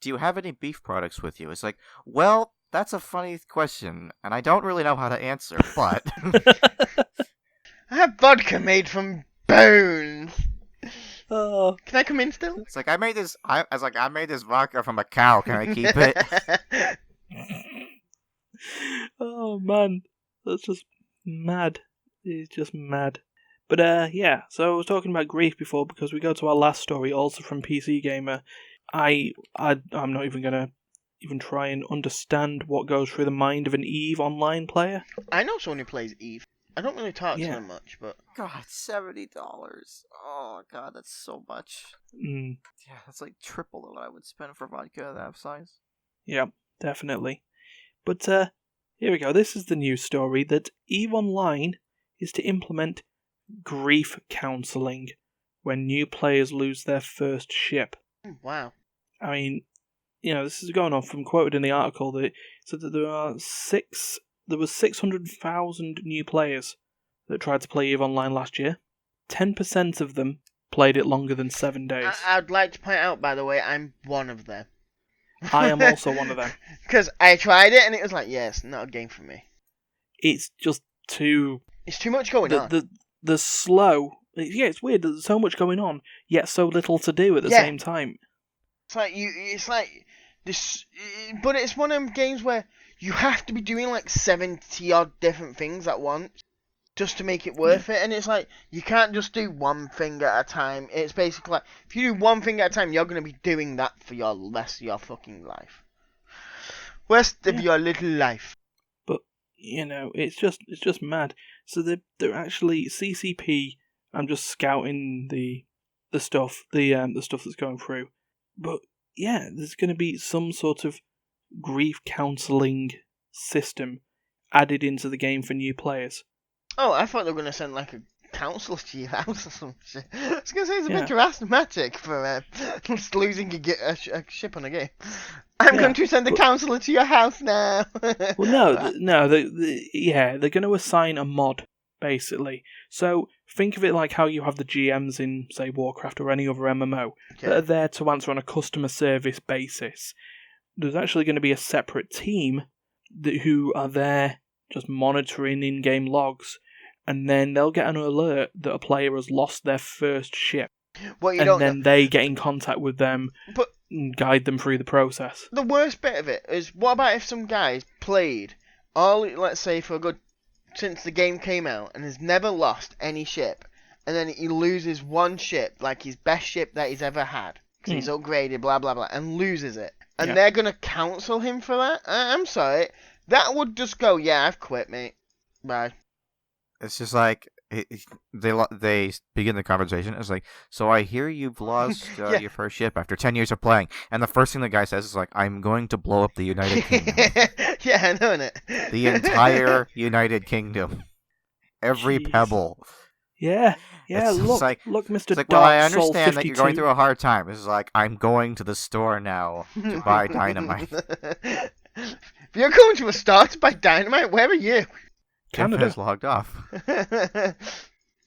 do you have any beef products with you? It's like, well, that's a funny question, and I don't really know how to answer, but... I have vodka made from bones. Oh. Can I come in still? It's like, I made this vodka from a cow. Can I keep it? Oh, man. That's just mad. It's just mad. But yeah, so I was talking about grief before because we go to our last story, also from PC Gamer. I'm not even gonna try and understand what goes through the mind of an EVE Online player. I know someone who plays EVE. I don't really talk to them much, but God, $70. Oh God, that's so much. Yeah, that's like triple of what I would spend for vodka that size. Yeah, definitely. But here we go. This is the news story that EVE Online is to implement grief counselling when new players lose their first ship. Wow. I mean, this is going on from quoted in the article that said that there was 600,000 new players that tried to play EVE Online last year. 10% of them played it longer than 7 days. I'd like to point out, by the way, I'm one of them. I am also one of them. Because I tried it and it was like, yes, not a game for me. It's just too... It's too much going on. The slow... Yeah, it's weird. There's so much going on, yet so little to do at the same time. It's like this... But it's one of them games where you have to be doing like 70-odd different things at once just to make it worth it. And it's like, you can't just do one thing at a time. It's basically like, if you do one thing at a time, you're going to be doing that for your rest of your fucking life. Rest of your little life. But, it's just mad. So they're actually, CCP, I'm just scouting the stuff, the stuff that's going through. But, yeah, there's going to be some sort of grief counselling system added into the game for new players. Oh, I thought they were going to send like a counsellor to your house or some shit. I was going to say it's a bit dramatic for losing a ship on a game. I'm going to send a counsellor to your house now. Well, no, they're going to assign a mod, basically. So think of it like how you have the GMs in, say, Warcraft or any other MMO that are there to answer on a customer service basis. There's actually going to be a separate team who are there just monitoring in-game logs, and then they'll get an alert that a player has lost their first ship. They get in contact with them and guide them through the process. The worst bit of it is, what about if some guy's played let's say since the game came out and has never lost any ship, and then he loses one ship, like his best ship that he's ever had, because he's upgraded, blah blah blah, and loses it. and they're going to counsel him for that? I'm sorry. That would just go, yeah, I've quit, mate. Bye. It's just like, they begin the conversation. It's like, so I hear you've lost your first ship after 10 years of playing. And the first thing the guy says is like, I'm going to blow up the United Kingdom. Yeah, I know, innit? The entire United Kingdom. Every pebble. Yeah, It's look, like, Mr. It's like, Dark well, I Soul understand 52. that you're going through a hard time. It's like, I'm going to the store now to buy dynamite. If you're going to a store to buy dynamite, where are you? Canada has logged off.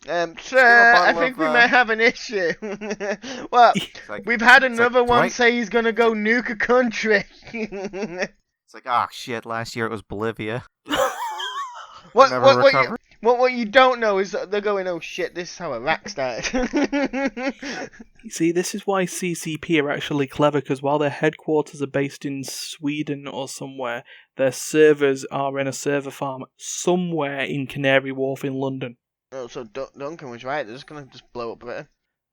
Sir, I think we may have an issue. Well, like, we've had another like, one say he's going to go nuke a country. It's like, oh shit, last year it was Bolivia. What you don't know is that they're going, oh shit, this is how Iraq started. You see, this is why CCP are actually clever, because while their headquarters are based in Sweden or somewhere, their servers are in a server farm somewhere in Canary Wharf in London. Oh, so Duncan was right, they're just going to just blow up Britain.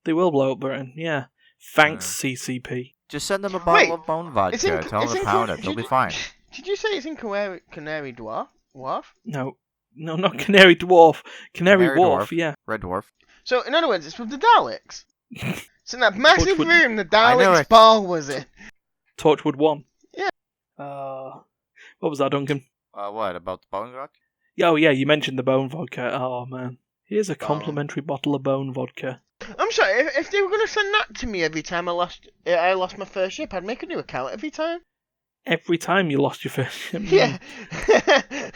They will blow up Britain, yeah. Thanks, CCP. Just send them a bottle of bone vodka. Tell them to pound it. They'll be fine. Did you say it's in Canary Wharf? No, not Canary Dwarf. Canary Wharf, yeah. Red Dwarf. So, in other words, it's with the Daleks. It's in that massive room the Daleks' ball was in. Torchwood 1. Yeah. What was that, Duncan? What, about the bone vodka? Oh, yeah, you mentioned the bone vodka. Oh, man. Here's a complimentary bottle of bone vodka. I'm sorry, if they were going to send that to me every time I lost my first ship, I'd make a new account every time. Every time you lost your first ship? Yeah.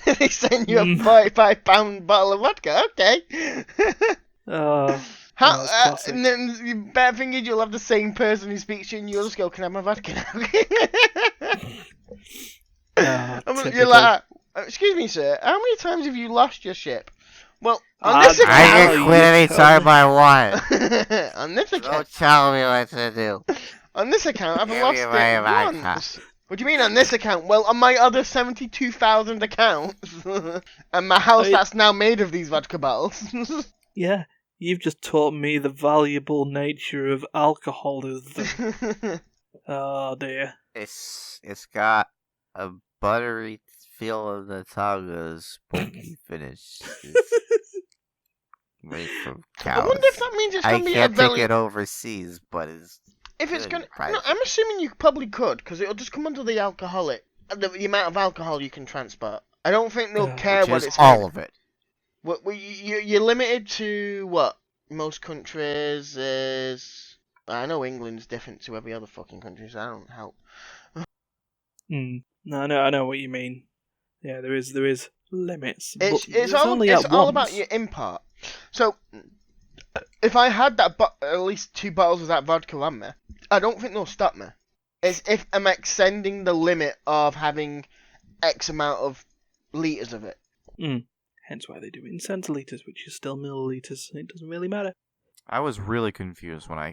They send you a £45 bottle of vodka, okay. And then the bad thing is you'll have the same person who speaks to you and you'll just go, can I have my vodka now? You're like, excuse me, sir, how many times have you lost your ship? Well, on this account... I can quit any time I want. On this account... Don't tell me what to do. On this account, I've lost it once. What do you mean on this account? Well, on my other 72,000 accounts. And my house that's now made of these vodka bottles. Yeah, you've just taught me the valuable nature of alcoholism. Oh, dear. It's got a buttery feel of the tongue, smoky finish. Made from cows. I wonder if that means it's going to be I can't take it overseas, but it's... If it's going to... No, I'm assuming you probably could, because it'll just come under the alcoholic... The amount of alcohol you can transport. I don't think they'll care what it's... all of it. Well, you're limited to what? Most countries is... I know England's different to every other fucking country, so that don't help. No, I know what you mean. Yeah, there is limits. It's all about your import. So, if I had that at least 2 bottles of that vodka on me, I don't think they'll stop me. It's if I'm extending the limit of having X amount of litres of it. Hence why they do it in centilitres, which is still millilitres. It doesn't really matter. I was really confused when I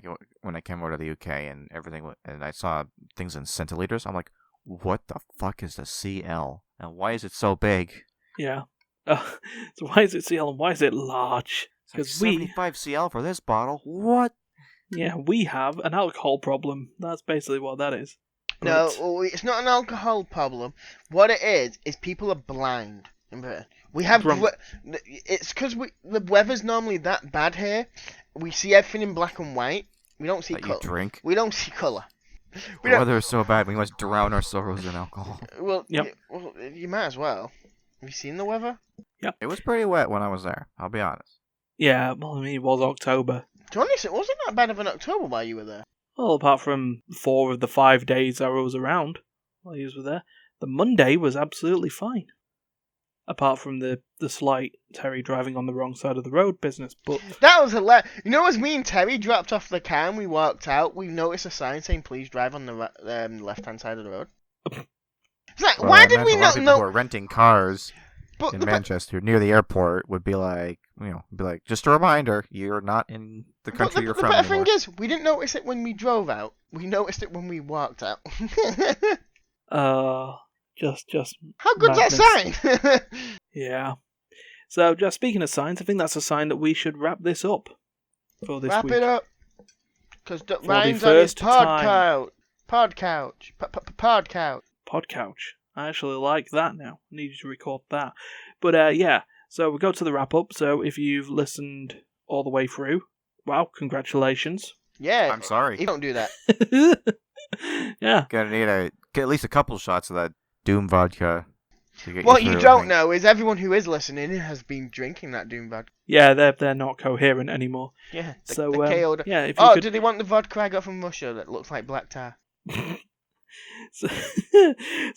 came over to the UK and everything, and I saw things in centilitres. I'm like, what the fuck is the CL? And why is it so big? Yeah. So why is it CL and why is it large? Because like 75 CL for this bottle? What? Yeah, we have an alcohol problem. That's basically what that is. But... No, it's not an alcohol problem. What it is people are blind. We have... It's because the weather's normally that bad here. We see everything in black and white. We don't see colour. Drink? We don't see colour. The weather is so bad, we must drown our sorrows in alcohol. Well, you might as well. Have you seen the weather? Yep. It was pretty wet when I was there, I'll be honest. Yeah, well, I mean, it was October. To be honest, it wasn't that bad of an October while you were there. Well, apart from 4 of the 5 days I was around while you were there. The Monday was absolutely fine. Apart from the slight Terry driving on the wrong side of the road business, but... That was hilarious. You know, as me and Terry dropped off the car and we walked out, we noticed a sign saying, please drive on the left-hand side of the road. It's like, why did we not know... People who are renting cars in Manchester near the airport would be like, just a reminder, you're not in the country you're from anymore. The better thing is, we didn't notice it when we drove out. We noticed it when we walked out. Just how good's madness. That sign? Yeah. So, just speaking of signs, I think that's a sign that we should wrap this up for this week. Wrap it up. Because Ryan's on his podcast. Podcouch. Podcouch. Podcouch. I actually like that now. I need you to record that. But yeah, so we go to the wrap up. So if you've listened all the way through, wow, congratulations. Yeah. I'm sorry. You don't do that. Yeah. Gonna need get at least a couple shots of that Doom vodka. What you don't know is everyone who is listening has been drinking that Doom vodka. Yeah, they're not coherent anymore. Yeah. So KO'd. yeah, if you could... do they want the vodka I got from Russia that looks like black tar? so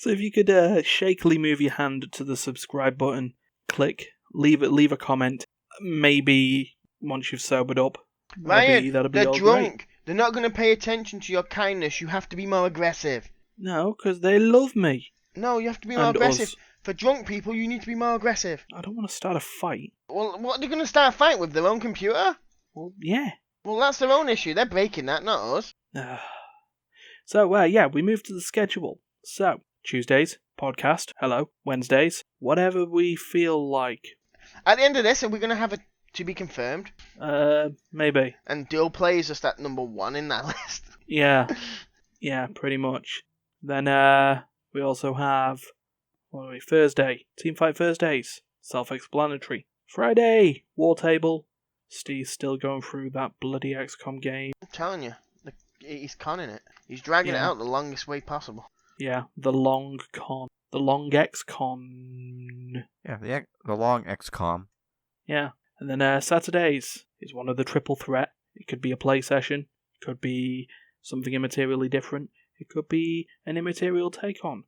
if you could shakily move your hand to the subscribe button, click, leave a comment. Maybe once you've sobered up, Ryan, that'll be they're all drunk. great. They're not going to pay attention to your kindness. You have to be more aggressive. No, because they love me. No, you have to be more aggressive. For drunk people, you need to be more aggressive. I don't want to start a fight. Well, what are they going to start a fight with? Their own computer? Well, yeah. Well, that's their own issue. They're breaking that, not us. So, yeah, we move to the schedule. So, Tuesdays, podcast, hello, Wednesdays, whatever we feel like. At the end of this, are we going to have a to be confirmed? Maybe. And dual play is just at number 1 in that list. Yeah. Yeah, pretty much. Then, we also have, Thursday, Teamfight Thursdays, self-explanatory. Friday, War Table. Steve's still going through that bloody XCOM game. I'm telling you, he's conning it. He's dragging it out the longest way possible. Yeah, the long con. The long XCon. Yeah, the long XCOM. Yeah. And then Saturdays is one of the triple threat. It could be a play session. It could be something immaterially different. It could be an immaterial take on.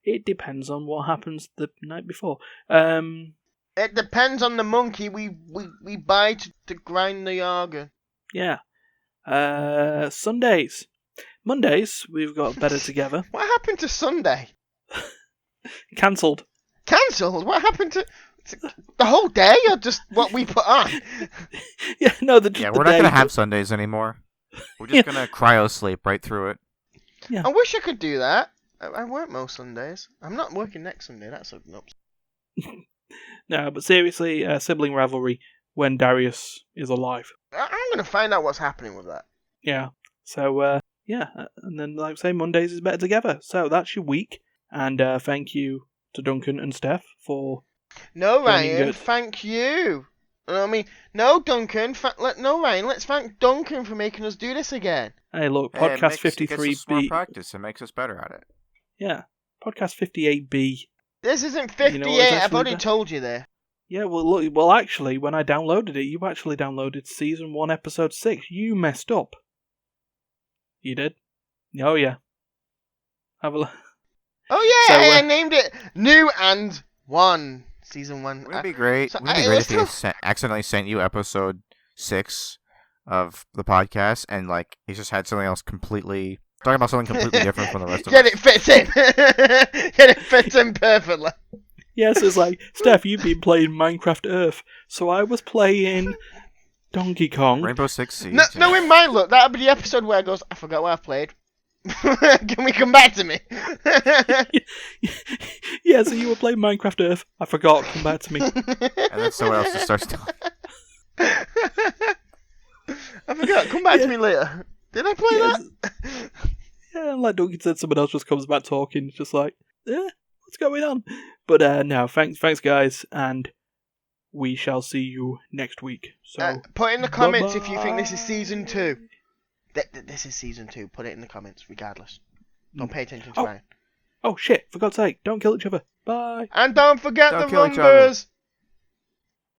It depends on what happens the night before. It depends on the monkey we buy to grind the organ. Yeah. Sundays. Mondays, we've got Better Together. What happened to Sunday? Cancelled. Cancelled? What happened to... The whole day, or just what we put on? Yeah, no, we're not going to have Sundays anymore. We're just going to cryo sleep right through it. Yeah. I wish I could do that. I work most Sundays. I'm not working next Sunday, that's an upset. No, but seriously, sibling rivalry when Darius is alive. I'm going to find out what's happening with that. Yeah. So, yeah, and then, like I say, Mondays is Better Together. So that's your week. And thank you to Duncan and Steph for... No, Ryan, thank you. I mean, no, Duncan, no, Ryan, let's thank Duncan for making us do this again. Hey, look, podcast 53B... practice, it makes us better at it. Yeah, podcast 58B. This isn't 58, I've already told you there. Yeah, well, look, well, actually, when I downloaded it, you actually downloaded Season 1, Episode 6. You messed up. You did? Oh, yeah. Have a look. Oh, yeah, so, I named it New and 1. Season 1. Wouldn't it be great? Wouldn't it be great if he accidentally sent you episode 6 of the podcast and like he just had something else completely talking about something completely different from the rest of us? It fits in. It fits in perfectly. Yes, it's like, Steph, you've been playing Minecraft Earth, so I was playing Donkey Kong. Rainbow Six Siege. No, in my look, that'll be the episode where it goes, I forgot what I've played. Can we come back to me? Yeah, so you were playing Minecraft Earth. I forgot. Come back to me. And then someone else just starts talking. I forgot. Come back to me later. Did I play that? Yeah, like Duncan said, someone else just comes back talking. It's just like, what's going on? But no, thanks guys, and we shall see you next week. So put in the comments if you think this is season 2. This is season 2. Put it in the comments, regardless. Don't pay attention to Ryan. Oh shit! For God's sake, don't kill each other. Bye. And don't forget the numbers.